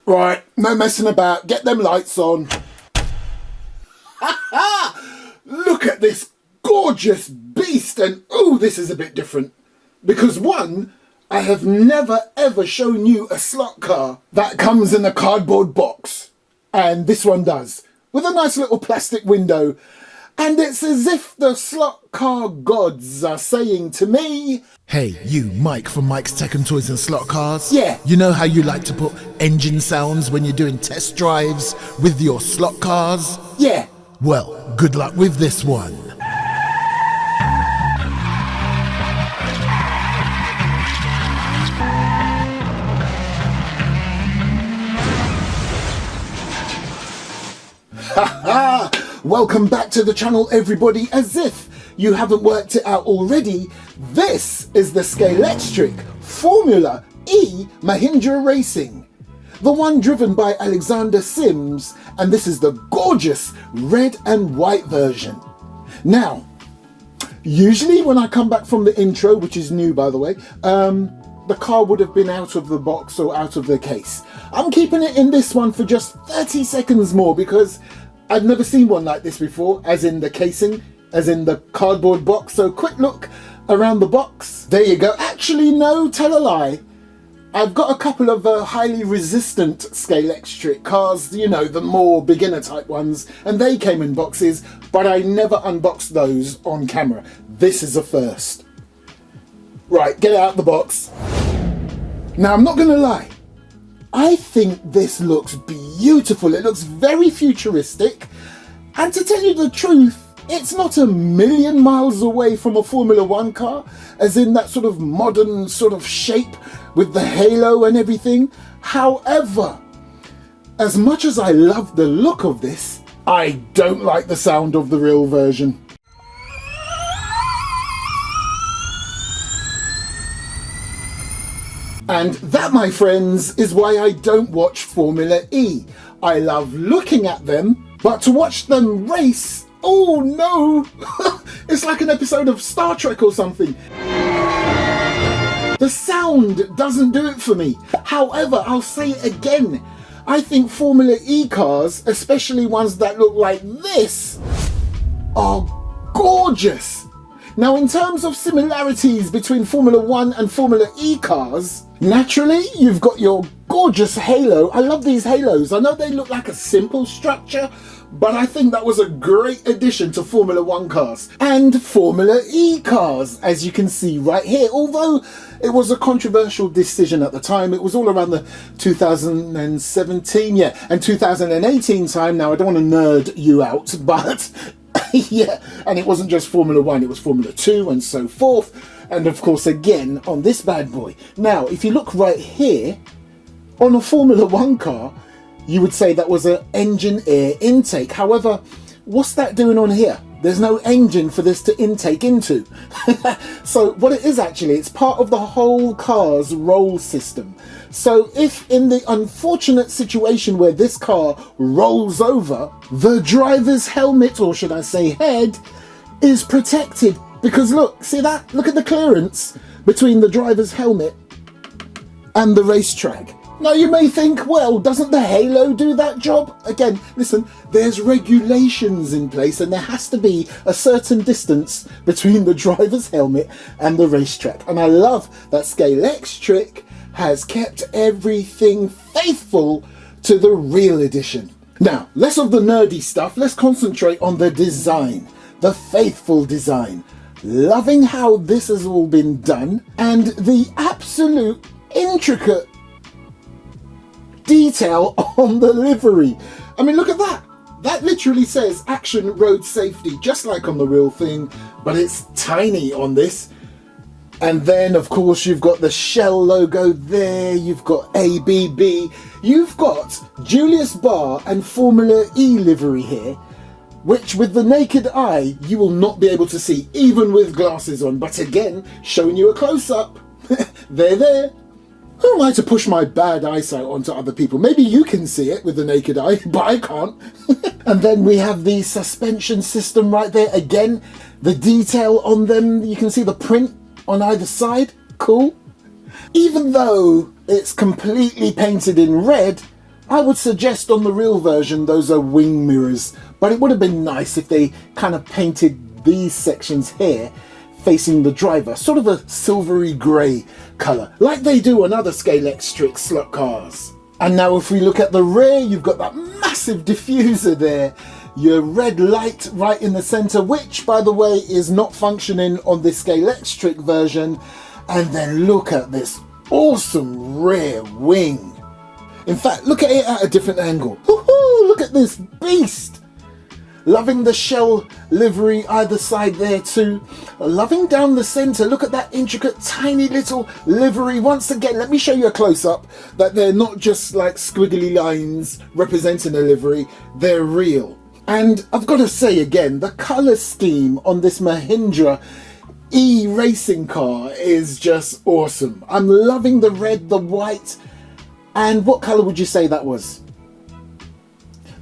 Right, no messing about. Get them lights on. Look at this gorgeous beast. And oh, this is a bit different. Because one, I have never ever shown you a slot car that comes in a cardboard box. And this one does. With a nice little plastic window. And it's as if the slot car gods are saying to me, "Hey, you, Mike from Mike's Tech and Toys and Slot Cars. Yeah. You know how you like to put engine sounds when you're doing test drives with your slot cars? yeah, Well, good luck with this one." haha, welcome back to the channel everybody. As if you haven't worked it out already, this is the Scalextric Formula E Mahindra Racing. The one driven by Alexander Sims, and this is the gorgeous red and white version. Now, usually when I come back from the intro, which is new by the way, the car would have been out of the box or out of the case. I'm keeping it in this one for just 30 seconds more because I've never seen one like this before, as in the casing, as in the cardboard box. So quick look around the box. There you go. Actually, no, tell a lie. I've got a couple of highly resistant Scalextric cars, you know, the more beginner type ones, and they came in boxes, but I never unboxed those on camera. This is a first. Right, get it out the box. Now, I'm not going to lie. I think this looks beautiful. It looks very futuristic. And to tell you the truth, it's not a million miles away from a Formula One car, as in that sort of modern sort of shape with the halo and everything. However, as much as I love the look of this, I don't like the sound of the real version. And that, my friends, is why I don't watch Formula E. I love looking at them, but to watch them race, oh no! It's like an episode of Star Trek or something. The sound doesn't do it for me. However, I'll say it again. I think Formula E cars, especially ones that look like this, are gorgeous. Now, in terms of similarities between Formula One and Formula E cars, naturally, you've got your gorgeous halo. I love these halos. I know they look like a simple structure, but I think that was a great addition to Formula One cars and Formula E cars, as you can see right here. Although it was a controversial decision at the time, it was all around the 2017, and 2018 time. Now, I don't want to nerd you out, but yeah, and it wasn't just Formula One, it was Formula 2 and so forth. And of course, again, on this bad boy. Now, if you look right here, on a Formula One car, you would say that was an engine air intake. However, what's that doing on here? There's no engine for this to intake into. So what it is actually, it's part of the whole car's roll system. So if in the unfortunate situation where this car rolls over, the driver's helmet, or should I say head, is protected. Because look, see that? Look at the clearance between the driver's helmet and the racetrack. Now you may think, well, doesn't the halo do that job? Again, listen, there's regulations in place and there has to be a certain distance between the driver's helmet and the racetrack. And I love that Scalextric has kept everything faithful to the real edition. Now, less of the nerdy stuff, let's concentrate on the design, the faithful design. Loving how this has all been done and the absolute intricate detail on the livery. I mean, look at that. That literally says Action Road Safety, just like on the real thing, but it's tiny on this. And then, of course, you've got the Shell logo there, you've got ABB, you've got Julius Baer and Formula E livery here, which with the naked eye, you will not be able to see, even with glasses on. But again, showing you a close-up. They're there. Who am I to push my bad eyesight onto other people? Maybe you can see it with the naked eye, but I can't. And then we have the suspension system right there. Again, the detail on them, you can see the print on either side. Cool. Even though it's completely painted in red, I would suggest on the real version those are wing mirrors, but it would have been nice if they kind of painted these sections here facing the driver, sort of a silvery grey colour, like they do on other Scalextric slot cars. And now if we look at the rear, you've got that massive diffuser there, your red light right in the centre, which by the way is not functioning on the Scalextric version. And then look at this awesome rear wing. In fact, look at it at a different angle. Woohoo! Look at this beast! Loving the shell livery either side there too. Loving down the centre. Look at that intricate tiny little livery. Once again, let me show you a close-up that they're not just like squiggly lines representing a livery. They're real. And I've got to say again, the colour scheme on this Mahindra racing car is just awesome. I'm loving the red, the white, and what colour would you say that was?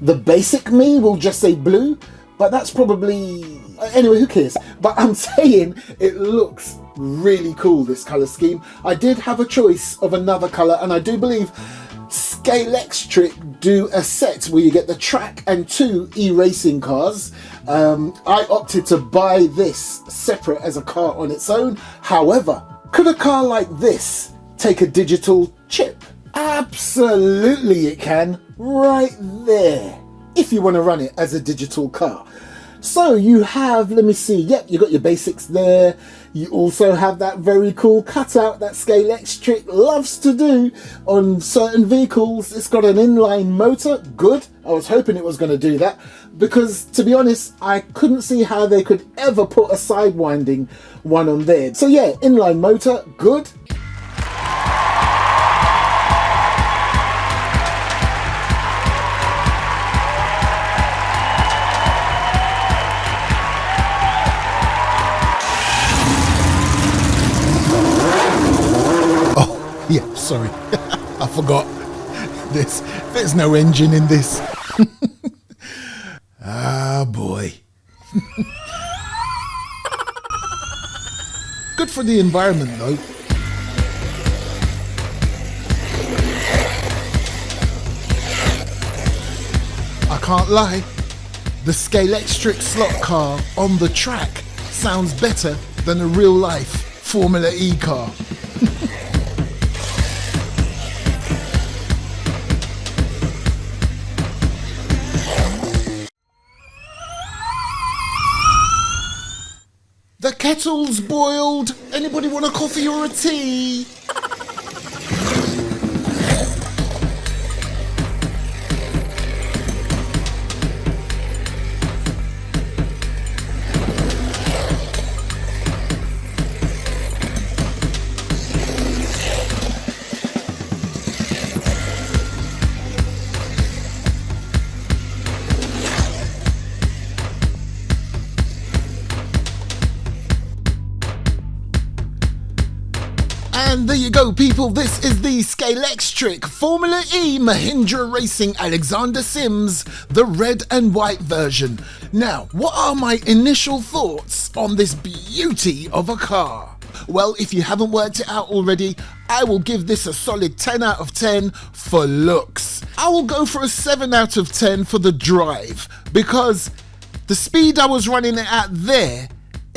The basic me will just say blue, but that's probably... Anyway, who cares? But I'm saying it looks really cool, this colour scheme. I did have a choice of another colour, and I do believe Scalextric do a set where you get the track and 2 e-racing cars. I opted to buy this separate as a car on its own. However, could a car like this take a digital chip? Absolutely it can, right there, if you want to run it as a digital car. So you have, let me see, yep, you got your basics there. You also have that very cool cutout that Scalextric loves to do on certain vehicles. It's got an inline motor, good. I was hoping it was going to do that because, to be honest, I couldn't see how they could ever put a sidewinding one on there. So yeah, inline motor, good. Yeah, sorry, I forgot. There's no engine in this. Ah, boy. Good for the environment, though. I can't lie. The Scalextric slot car on the track sounds better than a real-life Formula E car. The kettle's boiled. Anybody want a coffee or a tea? And there you go, people. This is the Scalextric Formula E Mahindra Racing Alexander Sims, the red and white version. Now, what are my initial thoughts on this beauty of a car? Well, if you haven't worked it out already, I will give this a solid 10 out of 10 for looks. I will go for a 7 out of 10 for the drive, because the speed I was running it at there,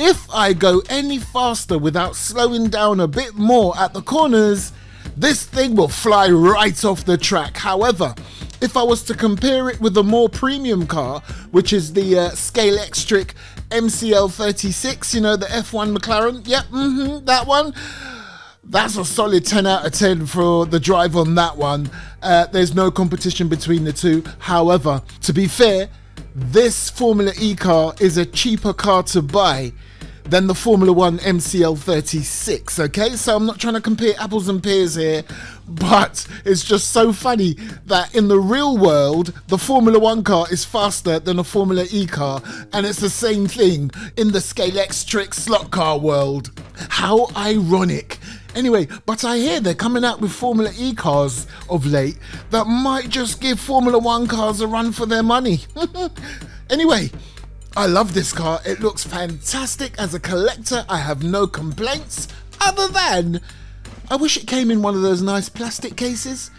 if I go any faster without slowing down a bit more at the corners, this thing will fly right off the track. However, if I was to compare it with a more premium car, which is the Scalextric MCL36, you know, the F1 McLaren, yep, that one, that's a solid 10 out of 10 for the drive on that one. There's no competition between the two. However, to be fair, this Formula E car is a cheaper car to buy than the Formula 1 MCL36, okay? So I'm not trying to compare apples and pears here, but it's just so funny that in the real world, the Formula 1 car is faster than a Formula E car, and it's the same thing in the Scalextric slot car world. How ironic. Anyway, but I hear they're coming out with Formula E cars of late that might just give Formula 1 cars a run for their money. Anyway, I love this car. It looks fantastic. As a collector, I have no complaints, other than I wish it came in one of those nice plastic cases.